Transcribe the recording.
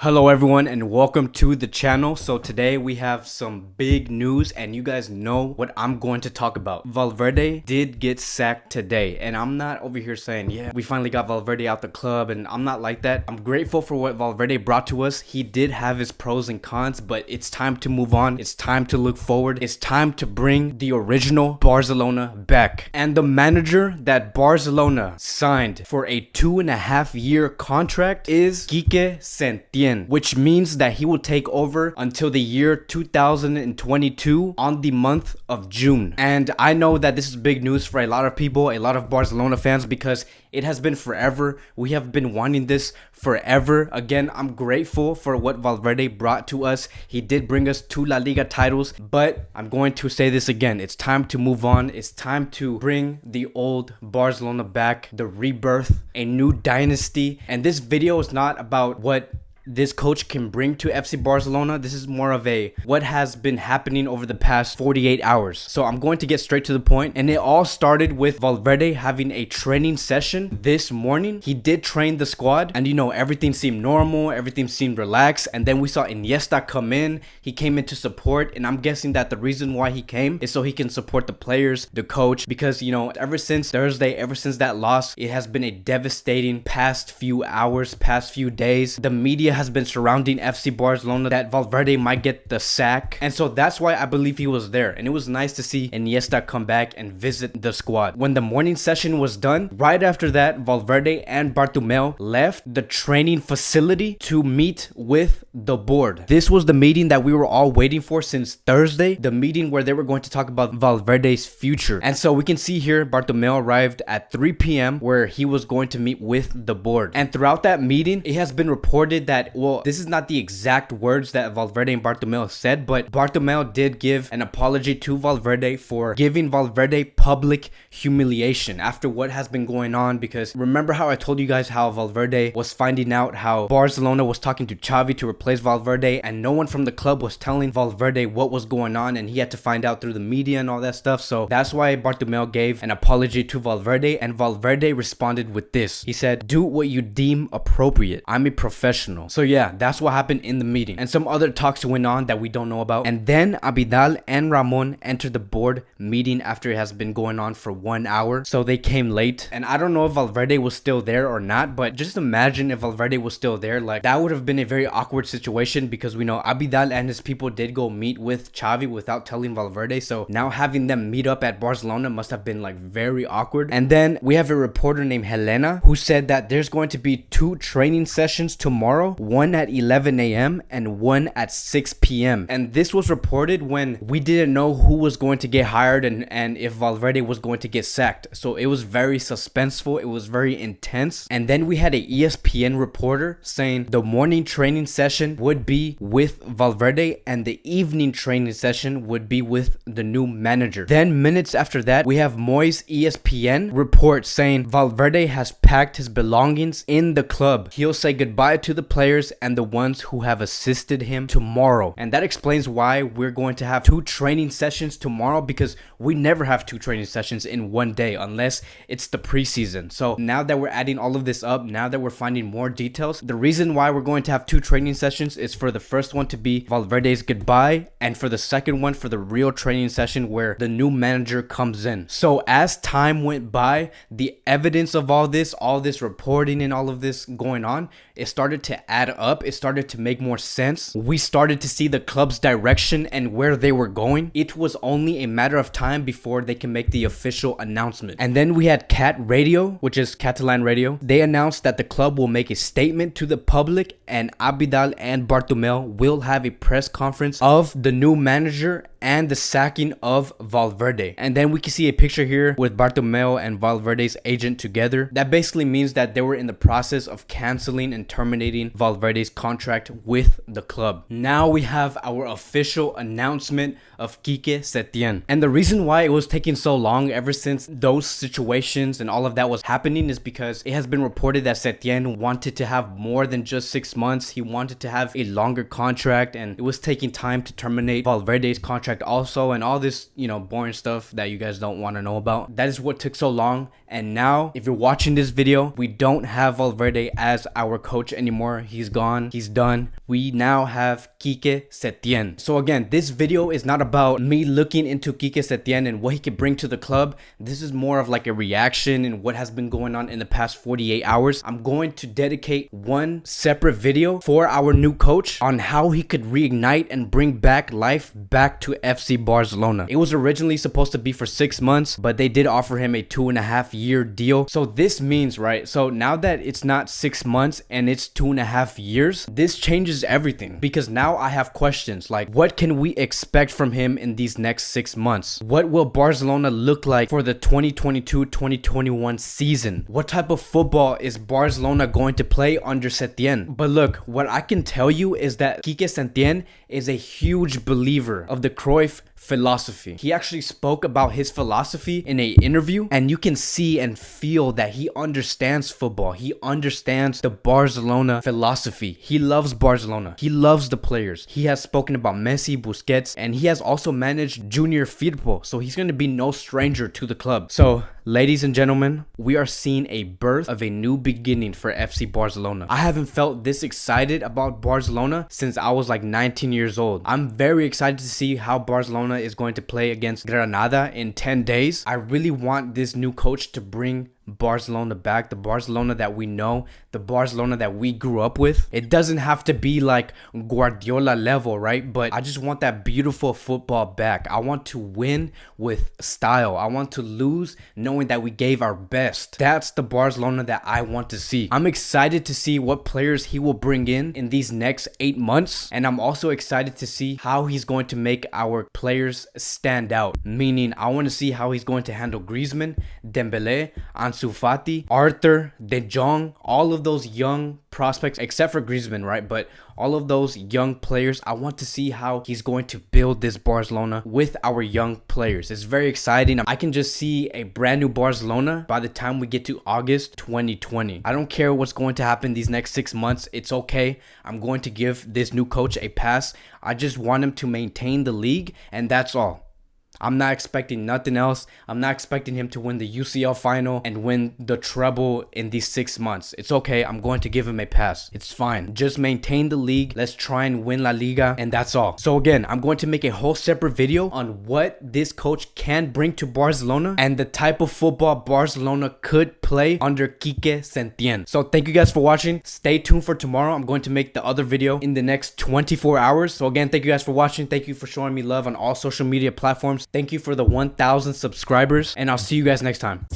Hello everyone and welcome to the channel. So today we have some big news and you guys know what I'm going to talk about. Valverde did get sacked today, and I'm not over here saying, yeah, we finally got Valverde out the club, and I'm not like that. I'm grateful for what Valverde brought to us. He did have his pros and cons, but it's time to move on. It's time to look forward. It's time to bring the original Barcelona back. And the manager that Barcelona signed for a 2.5-year contract is Quique Setien, which means that he will take over until the year 2022 on the month of June. And I know that this is big news for a lot of people, a lot of Barcelona fans, because it has been forever. We have been wanting this forever. Again, I'm grateful for what Valverde brought to us. He did bring us 2 La Liga titles, but I'm going to say this again. It's time to move on. It's time to bring the old Barcelona back, the rebirth, a new dynasty. And this video is not about what this coach can bring to FC Barcelona. This is more of a what has been happening over the past 48 hours. So I'm going to get straight to the point. And it all started with Valverde having a training session this morning. He did train the squad, and everything seemed normal, everything seemed relaxed. And then we saw Iniesta come in. He came in to support, and I'm guessing that the reason why he came is so he can support the players, the coach, because ever since Thursday, ever since that loss, it has been a devastating past few hours, past few days. The media has been surrounding FC Barcelona that Valverde might get the sack, and so that's why I believe he was there. And it was nice to see Iniesta come back and visit the squad. When the morning session was done, right after that, Valverde and Bartomeu left the training facility to meet with the board. This was the meeting that we were all waiting for since Thursday, the meeting where they were going to talk about Valverde's future. And so we can see here Bartomeu arrived at 3 p.m. where he was going to meet with the board. And throughout that meeting, it has been reported that, well, this is not the exact words that Valverde and Bartomeu said, but Bartomeu did give an apology to Valverde for giving Valverde public humiliation after what has been going on. Because remember how I told you guys how Valverde was finding out how Barcelona was talking to Xavi to replace Valverde, and no one from the club was telling Valverde what was going on, and he had to find out through the media and all that stuff. So that's why Bartomeu gave an apology to Valverde, and Valverde responded with this. He said, "Do what you deem appropriate. I'm a professional." So yeah, that's what happened in the meeting. And some other talks went on that we don't know about. And then Abidal and Ramon entered the board meeting after it has been going on for 1 hour. So they came late. And I don't know if Valverde was still there or not, but just imagine if Valverde was still there. Like, that would have been a very awkward situation, because we know Abidal and his people did go meet with Xavi without telling Valverde. So now having them meet up at Barcelona must have been like very awkward. And then we have a reporter named Helena who said that there's going to be 2 training sessions tomorrow, one at 11 a.m. and one at 6 p.m. And this was reported when we didn't know who was going to get hired and if Valverde was going to get sacked. So it was very suspenseful. It was very intense. And then we had a ESPN reporter saying the morning training session would be with Valverde and the evening training session would be with the new manager. Then minutes after that, we have Mois ESPN report saying Valverde has packed his belongings in the club. He'll say goodbye to the players and the ones who have assisted him tomorrow. And that explains why we're going to have 2 training sessions tomorrow, because we never have 2 training sessions in one day unless it's the preseason. So now that we're adding all of this up, now that we're finding more details, the reason why we're going to have 2 training sessions is for the first one to be Valverde's goodbye, and for the second one for the real training session where the new manager comes in. So as time went by, the evidence of all this reporting and all of this going on, it started to add up. It started to make more sense. We started to see the club's direction and where they were going. It was only a matter of time before they can make the official announcement. And then we had Cat Radio, which is Catalan Radio. They announced that the club will make a statement to the public, and Abidal and Bartomeu will have a press conference of the new manager and the sacking of Valverde. And then we can see a picture here with Bartomeu and Valverde's agent together. That basically means that they were in the process of canceling and terminating Valverde's contract with the club. Now we have our official announcement of Quique Setien. And the reason why it was taking so long ever since those situations and all of that was happening is because it has been reported that Setien wanted to have more than just 6 months. He wanted to have a longer contract, and it was taking time to terminate Valverde's contract also, and all this, boring stuff that you guys don't want to know about. That is what took so long. And now, if you're watching this video, we don't have Valverde as our coach coach anymore. He's gone. He's done. We now have Quique Setien. So again, this video is not about me looking into Quique Setien and what he could bring to the club. This is more of like a reaction and what has been going on in the past 48 hours. I'm going to dedicate one separate video for our new coach on how he could reignite and bring back life back to FC Barcelona. It was originally supposed to be for 6 months, but they did offer him a 2.5-year deal. So this means, right, so now that it's not 6 months and it's 2.5 years, this changes everything, because now I have questions like, what can we expect from him in these next 6 months? What will Barcelona look like for the 2022-2021 season? What type of football is Barcelona going to play under Setién? But look, what I can tell you is that Quique Setien is a huge believer of the Cruyff philosophy. He actually spoke about his philosophy in an interview, and you can see and feel that he understands football. He understands the Barcelona philosophy. He loves Barcelona. He loves the players. He has spoken about Messi, Busquets, and he has also managed Junior Firpo, so he's going to be no stranger to the club. So, ladies and gentlemen, we are seeing a birth of a new beginning for FC Barcelona. I haven't felt this excited about Barcelona since I was like 19 years old. I'm very excited to see how Barcelona is going to play against Granada in 10 days. I really want this new coach to bring Barcelona back, the Barcelona that we know, the Barcelona that we grew up with. It doesn't have to be like Guardiola level, right? But I just want that beautiful football back. I want to win with style. I want to lose knowing that we gave our best. That's the Barcelona that I want to see. I'm excited to see what players he will bring in these next 8 months, and I'm also excited to see how he's going to make our players stand out. Meaning, I want to see how he's going to handle Griezmann, Dembele, Ansu Fati, Arthur, De Jong, all of those young prospects, except for Griezmann, right? But all of those young players, I want to see how he's going to build this Barcelona with our young players. It's very exciting. I can just see a brand new Barcelona by the time we get to August 2020. I don't care what's going to happen these next 6 months. It's okay. I'm going to give this new coach a pass. I just want him to maintain the league, and that's all. I'm not expecting nothing else. I'm not expecting him to win the UCL final and win the treble in these 6 months. It's okay. I'm going to give him a pass. It's fine. Just maintain the league. Let's try and win La Liga, and that's all. So again, I'm going to make a whole separate video on what this coach can bring to Barcelona and the type of football Barcelona could play under Quique Setien. So thank you guys for watching. Stay tuned for tomorrow. I'm going to make the other video in the next 24 hours. So again, thank you guys for watching. Thank you for showing me love on all social media platforms. Thank you for the 1,000 subscribers, and I'll see you guys next time.